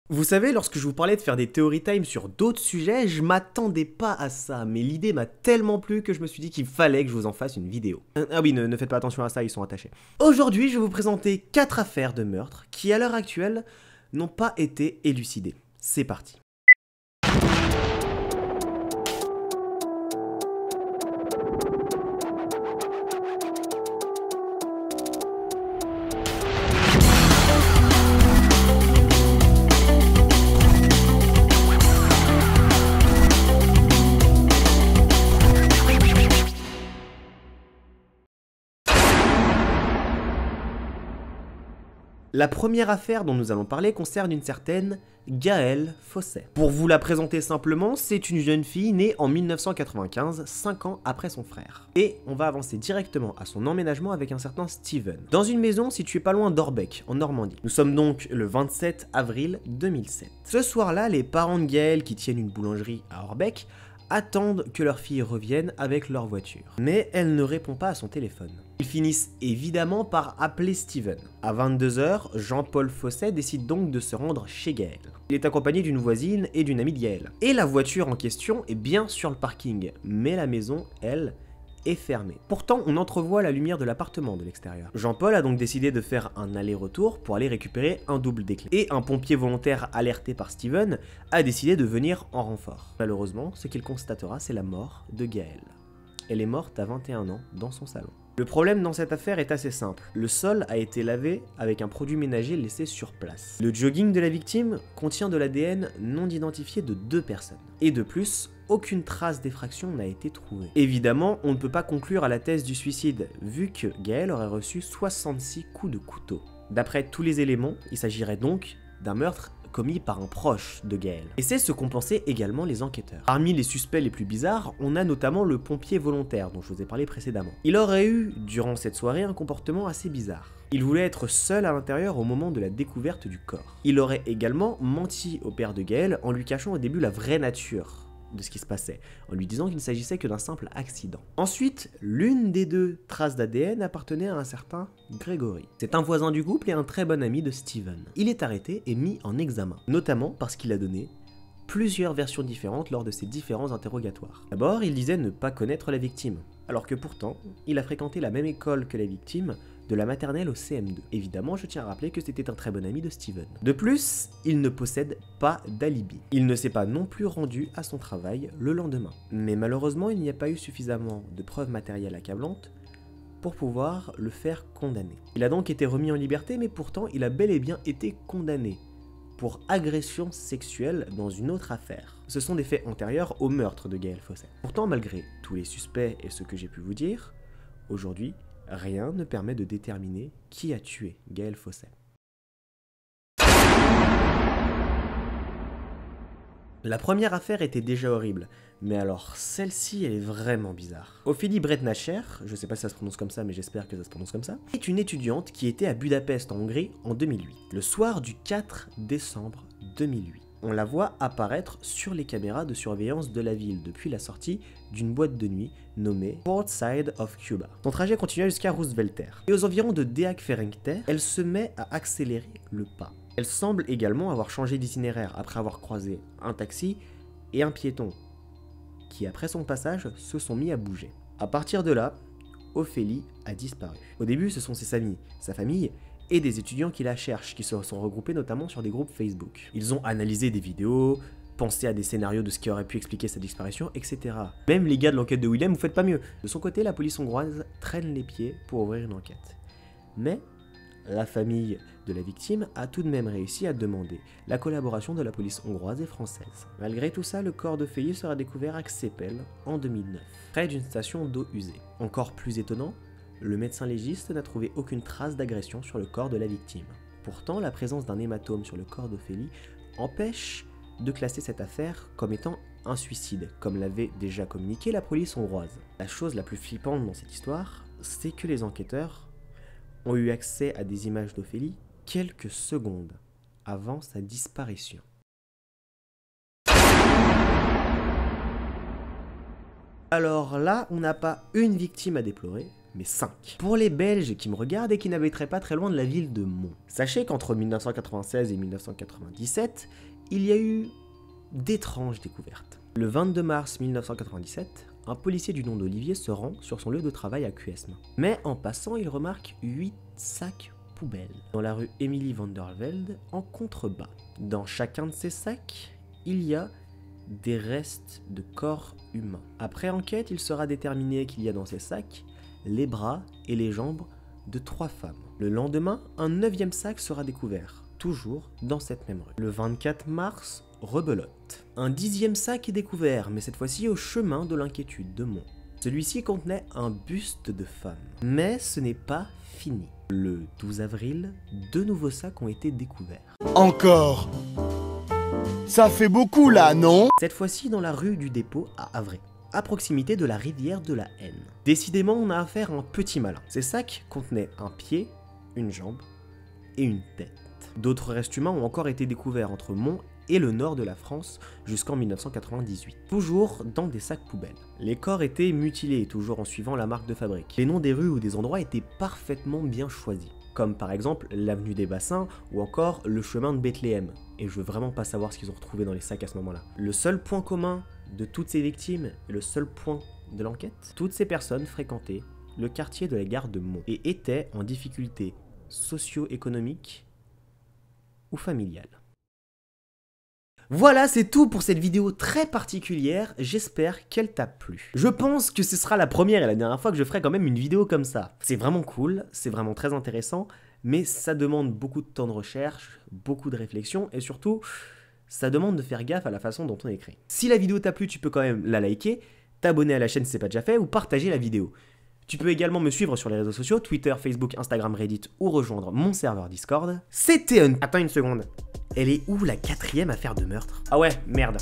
Vous savez, lorsque je vous parlais de faire des Theory Time sur d'autres sujets, je m'attendais pas à ça, mais l'idée m'a tellement plu que je me suis dit qu'il fallait que je vous en fasse une vidéo. Ah oui, ne faites pas attention à ça, ils sont attachés. Aujourd'hui, je vais vous présenter 4 affaires de meurtre qui, à l'heure actuelle, n'ont pas été élucidées. C'est parti. La première affaire dont nous allons parler concerne une certaine Gaëlle Fosset. Pour vous la présenter simplement, c'est une jeune fille née en 1995, 5 ans après son frère. Et on va avancer directement à son emménagement avec un certain Steven, dans une maison située pas loin d'Orbeck, en Normandie. Nous sommes donc le 27 avril 2007. Ce soir-là, les parents de Gaëlle, qui tiennent une boulangerie à Orbeck, attendent que leur fille revienne avec leur voiture. Mais elle ne répond pas à son téléphone. Ils finissent évidemment par appeler Steven. À 22 h, Jean-Paul Fosset décide donc de se rendre chez Gaëlle. Il est accompagné d'une voisine et d'une amie de Gaëlle. Et la voiture en question est bien sur le parking, mais la maison, elle, est fermée. Pourtant, on entrevoit la lumière de l'appartement de l'extérieur. Jean-Paul a donc décidé de faire un aller-retour pour aller récupérer un double des clés. Et un pompier volontaire alerté par Steven a décidé de venir en renfort. Malheureusement, ce qu'il constatera, c'est la mort de Gaëlle. Elle est morte à 21 ans dans son salon. Le problème dans cette affaire est assez simple. Le sol a été lavé avec un produit ménager laissé sur place. Le jogging de la victime contient de l'ADN non identifié de 2 personnes. Et de plus, aucune trace d'effraction n'a été trouvée. Évidemment, on ne peut pas conclure à la thèse du suicide, vu que Gaëlle aurait reçu 66 coups de couteau. D'après tous les éléments, il s'agirait donc d'un meurtre commis par un proche de Gaëlle. Et c'est ce qu'ont pensé également les enquêteurs. Parmi les suspects les plus bizarres, on a notamment le pompier volontaire dont je vous ai parlé précédemment. Il aurait eu, durant cette soirée, un comportement assez bizarre. Il voulait être seul à l'intérieur au moment de la découverte du corps. Il aurait également menti au père de Gaëlle en lui cachant au début la vraie nature de ce qui se passait, en lui disant qu'il ne s'agissait que d'un simple accident. Ensuite, l'une des 2 traces d'ADN appartenait à un certain Grégory. C'est un voisin du couple et un très bon ami de Steven. Il est arrêté et mis en examen, notamment parce qu'il a donné plusieurs versions différentes lors de ses différents interrogatoires. D'abord, il disait ne pas connaître la victime, alors que pourtant, il a fréquenté la même école que la victime, de la maternelle au CM2. Évidemment, je tiens à rappeler que c'était un très bon ami de Steven. De plus, il ne possède pas d'alibi. Il ne s'est pas non plus rendu à son travail le lendemain. Mais malheureusement, il n'y a pas eu suffisamment de preuves matérielles accablantes pour pouvoir le faire condamner. Il a donc été remis en liberté, mais pourtant, il a bel et bien été condamné pour agression sexuelle dans une autre affaire. Ce sont des faits antérieurs au meurtre de Gaëlle Fosset. Pourtant, malgré tous les suspects et ce que j'ai pu vous dire, aujourd'hui, rien ne permet de déterminer qui a tué Gaëlle Fosset. La première affaire était déjà horrible, mais alors celle-ci elle est vraiment bizarre. Ophélie Bretnacher, je sais pas si ça se prononce comme ça mais j'espère que ça se prononce comme ça, est une étudiante qui était à Budapest en Hongrie en 2008, le soir du 4 décembre 2008. On la voit apparaître sur les caméras de surveillance de la ville depuis la sortie d'une boîte de nuit nommée Port Side of Cuba. Son trajet continua jusqu'à Roosevelter. Et aux environs de Deak Ferencter, elle se met à accélérer le pas. Elle semble également avoir changé d'itinéraire après avoir croisé un taxi et un piéton, qui après son passage se sont mis à bouger. À partir de là, Ophélie a disparu. Au début, ce sont ses amis, sa famille et des étudiants qui la cherchent, qui se sont regroupés notamment sur des groupes Facebook. Ils ont analysé des vidéos, pensé à des scénarios de ce qui aurait pu expliquer sa disparition, etc. Même les gars de l'enquête de Willem, vous faites pas mieux. De son côté, la police hongroise traîne les pieds pour ouvrir une enquête. Mais la famille de la victime a tout de même réussi à demander la collaboration de la police hongroise et française. Malgré tout ça, le corps d'Ophélie sera découvert à Csepel en 2009, près d'une station d'eau usée. Encore plus étonnant, le médecin légiste n'a trouvé aucune trace d'agression sur le corps de la victime. Pourtant, la présence d'un hématome sur le corps d'Ophélie empêche de classer cette affaire comme étant un suicide, comme l'avait déjà communiqué la police hongroise. La chose la plus flippante dans cette histoire, c'est que les enquêteurs ont eu accès à des images d'Ophélie quelques secondes avant sa disparition. Alors là, on n'a pas une victime à déplorer, mais 5. Pour les Belges qui me regardent et qui n'habiteraient pas très loin de la ville de Mons, sachez qu'entre 1996 et 1997, il y a eu d'étranges découvertes. Le 22 mars 1997, un policier du nom d'Olivier se rend sur son lieu de travail à Cuesmes. Mais en passant, il remarque 8 sacs poubelles dans la rue Émilie van der Velde en contrebas. Dans chacun de ces sacs, il y a des restes de corps humains. Après enquête, il sera déterminé qu'il y a dans ces sacs les bras et les jambes de 3 femmes. Le lendemain, un 9e sac sera découvert, toujours dans cette même rue. Le 24 mars, rebelote. Un 10e sac est découvert, mais cette fois-ci au chemin de l'inquiétude de Mons. Celui-ci contenait un buste de femme. Mais ce n'est pas fini. Le 12 avril, 2 nouveaux sacs ont été découverts. Encore? Ça fait beaucoup là, non? Cette fois-ci dans la rue du Dépôt à Havre, à proximité de la rivière de la Haine. Décidément, on a affaire à un petit malin. Ces sacs contenaient un pied, une jambe et une tête. D'autres restes humains ont encore été découverts entre Mons et le nord de la France jusqu'en 1998, toujours dans des sacs poubelles. Les corps étaient mutilés, toujours en suivant la marque de fabrique. Les noms des rues ou des endroits étaient parfaitement bien choisis, comme par exemple l'avenue des Bassins ou encore le chemin de Bethléem. Et je veux vraiment pas savoir ce qu'ils ont retrouvé dans les sacs à ce moment-là. Le seul point commun de toutes ces victimes et le seul point de l'enquête, toutes ces personnes fréquentaient le quartier de la gare de Mons et étaient en difficulté socio-économique ou familiale. Voilà, c'est tout pour cette vidéo très particulière, j'espère qu'elle t'a plu. Je pense que ce sera la première et la dernière fois que je ferai quand même une vidéo comme ça. C'est vraiment cool, c'est vraiment très intéressant, mais ça demande beaucoup de temps de recherche, beaucoup de réflexion, et surtout, ça demande de faire gaffe à la façon dont on écrit. Si la vidéo t'a plu, tu peux quand même la liker, t'abonner à la chaîne si c'est pas déjà fait, ou partager la vidéo. Tu peux également me suivre sur les réseaux sociaux, Twitter, Facebook, Instagram, Reddit, ou rejoindre mon serveur Discord. C'était un... Attends une seconde. Elle est où la 4e affaire de meurtre? Ah ouais, merde.